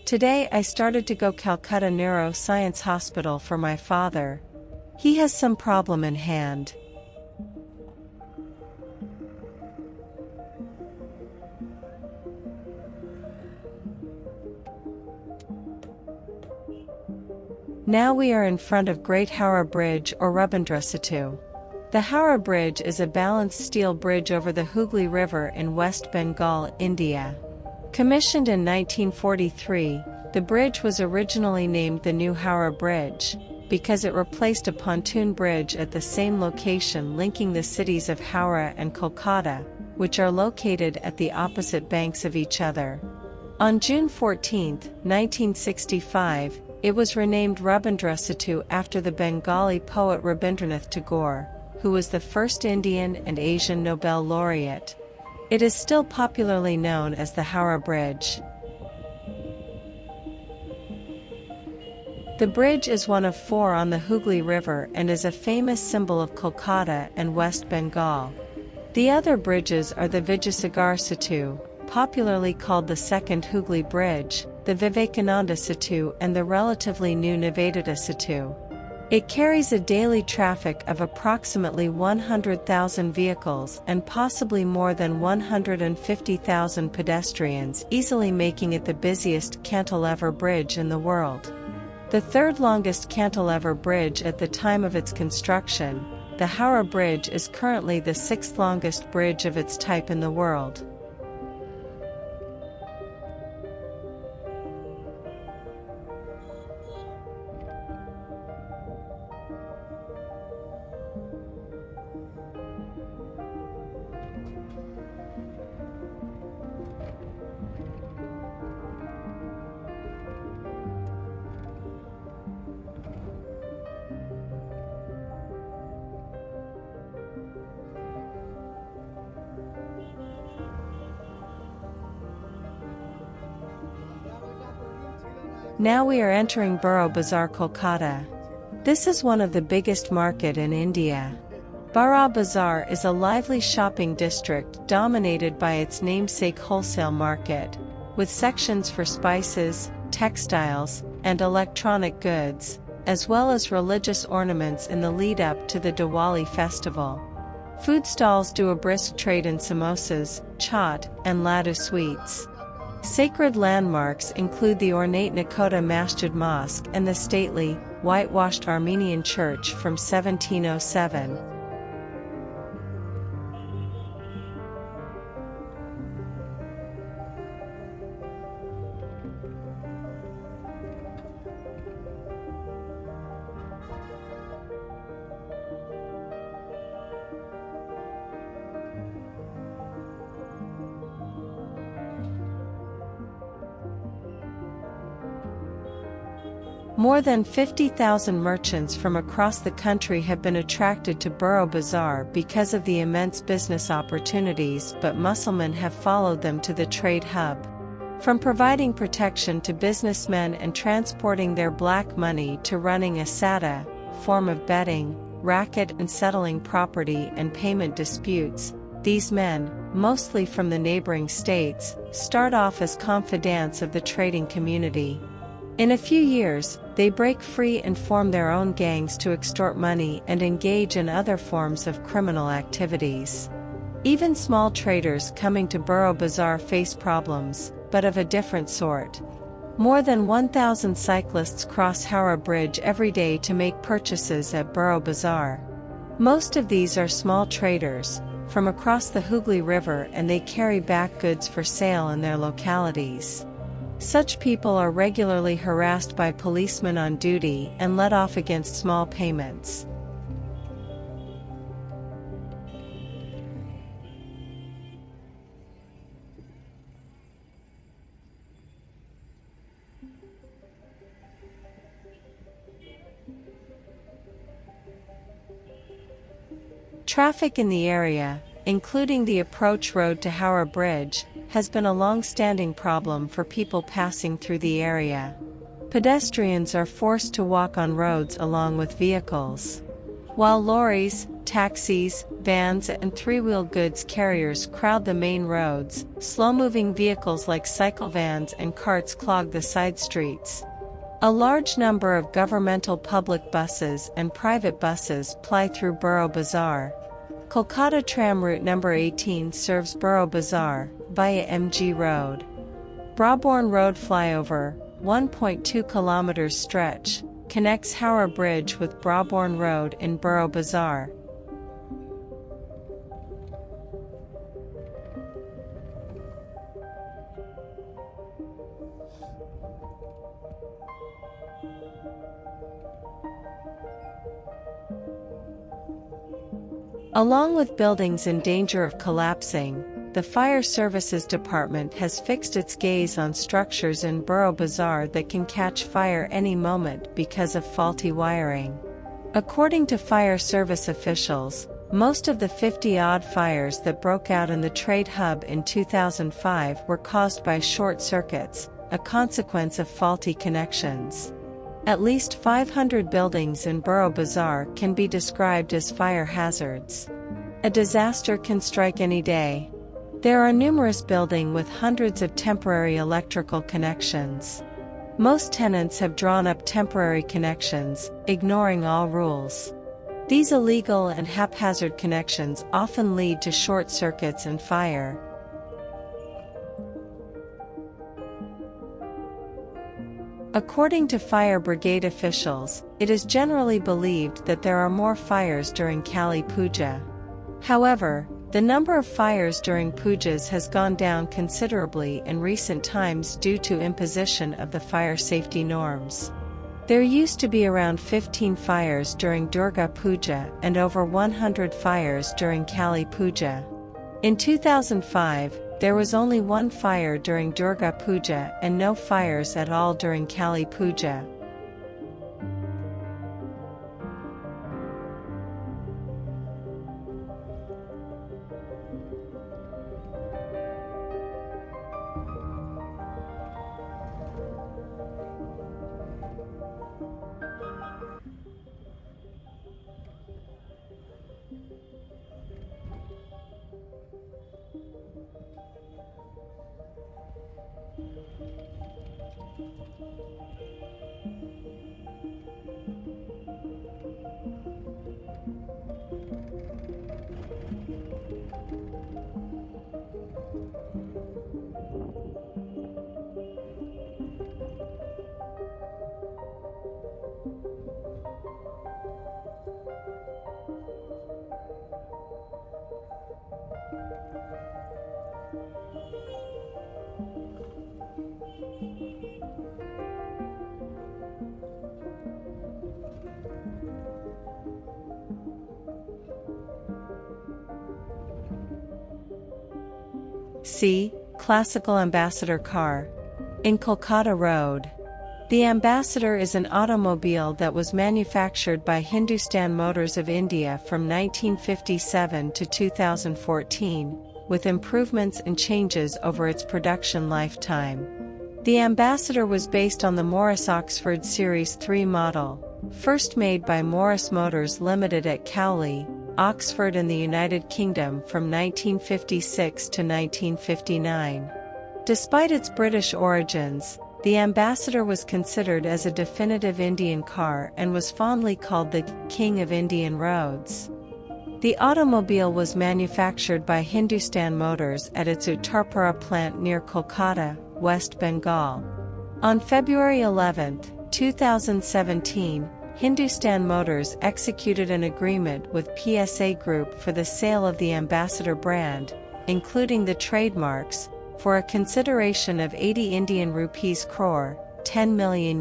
Today I started to go Calcutta Neuroscience Hospital for my father. He has some problem in hand. Now we are in front of Great Howrah Bridge or Rabindra Setu. The Howrah Bridge is a balanced steel bridge over the Hooghly River in West Bengal, India. Commissioned in 1943, the bridge was originally named the New Howrah Bridge, because it replaced a pontoon bridge at the same location linking the cities of Howrah and Kolkata, which are located at the opposite banks of each other. On June 14, 1965, it was renamed Rabindra Setu after the Bengali poet Rabindranath Tagore, who was the first Indian and Asian Nobel laureate. It is still popularly known as the Howrah Bridge. The bridge is one of 4 on the Hooghly River and is a famous symbol of Kolkata and West Bengal. The other bridges are the Vijayasagar Setu, popularly called the Second Hooghly Bridge, the Vivekananda Setu and the relatively new Nivedita Setu. It carries a daily traffic of approximately 100,000 vehicles and possibly more than 150,000 pedestrians, easily making it the busiest cantilever bridge in the world. The third longest cantilever bridge at the time of its construction, the Howrah Bridge is currently the 6th longest bridge of its type in the world. Now we are entering Borough Bazaar, Kolkata. This is one of the biggest market in India. Borough Bazaar is a lively shopping district dominated by its namesake wholesale market, with sections for spices, textiles, and electronic goods, as well as religious ornaments in the lead-up to the Diwali festival. Food stalls do a brisk trade in samosas, chaat, and laddu sweets. Sacred landmarks include the ornate Nakoda Masjid Mosque and the stately, whitewashed Armenian church from 1707. More than 50,000 merchants from across the country have been attracted to Borough Bazaar because of the immense business opportunities, but Muslims have followed them to the trade hub. From providing protection to businessmen and transporting their black money to running a sada, form of betting, racket and settling property and payment disputes, these men, mostly from the neighboring states, start off as confidants of the trading community. In a few years, they break free and form their own gangs to extort money and engage in other forms of criminal activities. Even small traders coming to Borough Bazaar face problems, but of a different sort. More than 1,000 cyclists cross Howrah Bridge every day to make purchases at Borough Bazaar. Most of these are small traders, from across the Hooghly River, and they carry back goods for sale in their localities. Such people are regularly harassed by policemen on duty and let off against small payments. Traffic in the area, including the approach road to Howrah Bridge, has been a long-standing problem for people passing through the area. Pedestrians are forced to walk on roads along with vehicles. While lorries, taxis, vans and three-wheel goods carriers crowd the main roads, slow-moving vehicles like cycle vans and carts clog the side streets. A large number of governmental public buses and private buses ply through Borough Bazaar. Kolkata tram route number 18 serves Borough Bazaar, via MG Road. Brabourne Road flyover, 1.2 km stretch, connects Howrah Bridge with Brabourne Road in Borough Bazaar. Along with buildings in danger of collapsing, the Fire Services Department has fixed its gaze on structures in Borough Bazaar that can catch fire any moment because of faulty wiring. According to fire service officials, most of the 50-odd fires that broke out in the trade hub in 2005 were caused by short circuits, a consequence of faulty connections. At least 500 buildings in Borough Bazaar can be described as fire hazards. A disaster can strike any day. There are numerous buildings with hundreds of temporary electrical connections. Most tenants have drawn up temporary connections, ignoring all rules. These illegal and haphazard connections often lead to short circuits and fire. According to fire brigade officials, it is generally believed that there are more fires during Kali Puja. However, the number of fires during pujas has gone down considerably in recent times due to imposition of the fire safety norms. There used to be around 15 fires during Durga Puja and over 100 fires during Kali Puja. In 2005, there was only one fire during Durga Puja and no fires at all during Kali Puja. C. Classical Ambassador car. In Kolkata Road. The Ambassador is an automobile that was manufactured by Hindustan Motors of India from 1957 to 2014, with improvements and changes over its production lifetime. The Ambassador was based on the Morris Oxford Series 3 model, first made by Morris Motors Limited at Cowley, Oxford in the United Kingdom from 1956 to 1959. Despite its British origins, the Ambassador was considered as a definitive Indian car and was fondly called the King of Indian Roads. The automobile was manufactured by Hindustan Motors at its Uttarpura plant near Kolkata, West Bengal. On February 11, 2017, Hindustan Motors executed an agreement with PSA Group for the sale of the Ambassador brand, including the trademarks, for a consideration of 80 Indian rupees crore, $10 million.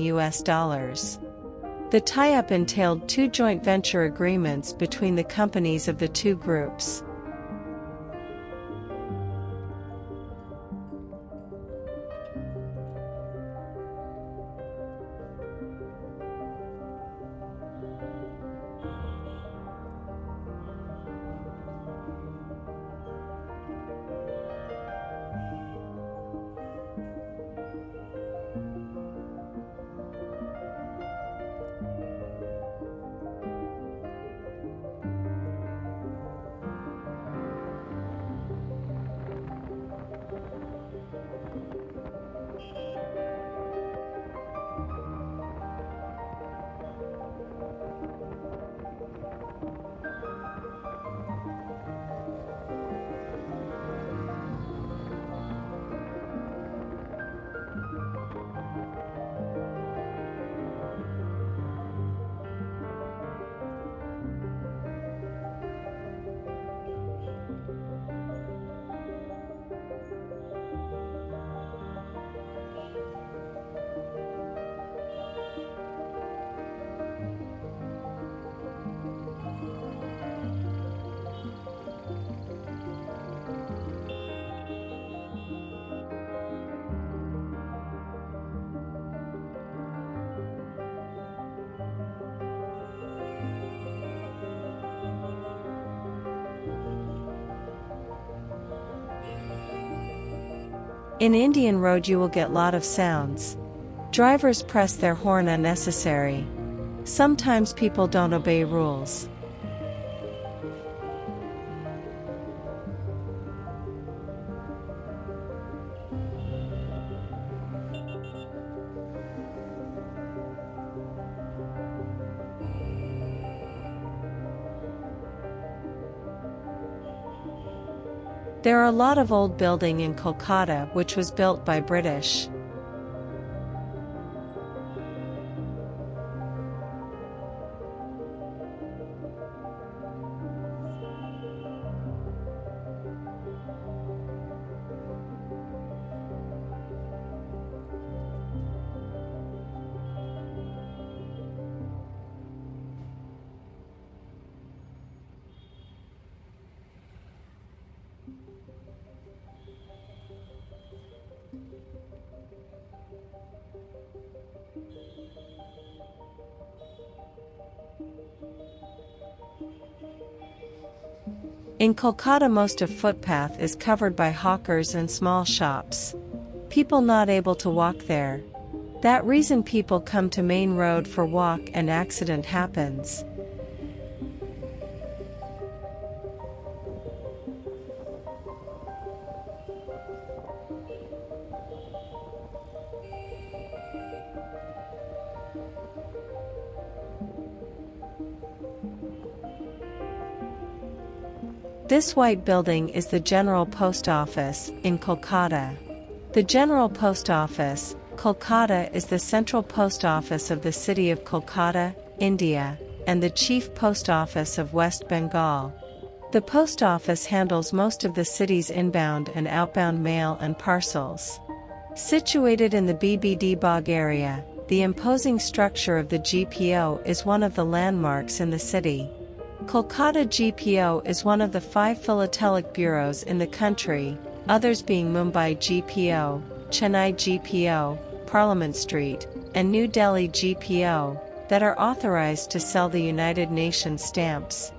The tie-up entailed two joint venture agreements between the companies of the two groups. In Indian road you will get lot of sounds. Drivers press their horn unnecessary. Sometimes people don't obey rules. There are a lot of old building in Kolkata which was built by British. In Kolkata most of footpath is covered by hawkers and small shops. People not able to walk there. That reason people come to main road for walk and accident happens. This white building is the General Post Office, in Kolkata. The General Post Office, Kolkata is the central post office of the city of Kolkata, India, and the chief post office of West Bengal. The post office handles most of the city's inbound and outbound mail and parcels. Situated in the BBD Bog area, the imposing structure of the GPO is one of the landmarks in the city. Kolkata GPO is one of the 5 philatelic bureaus in the country, others being Mumbai GPO, Chennai GPO, Parliament Street, and New Delhi GPO, that are authorized to sell the United Nations stamps.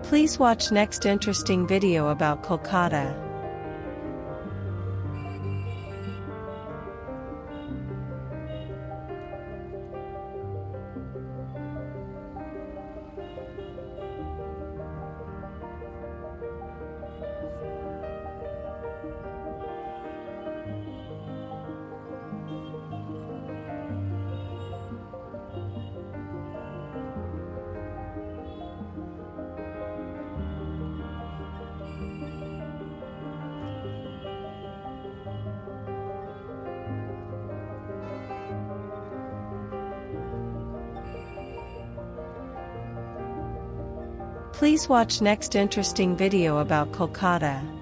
Please watch next interesting video about Kolkata. Please watch next interesting video about Kolkata.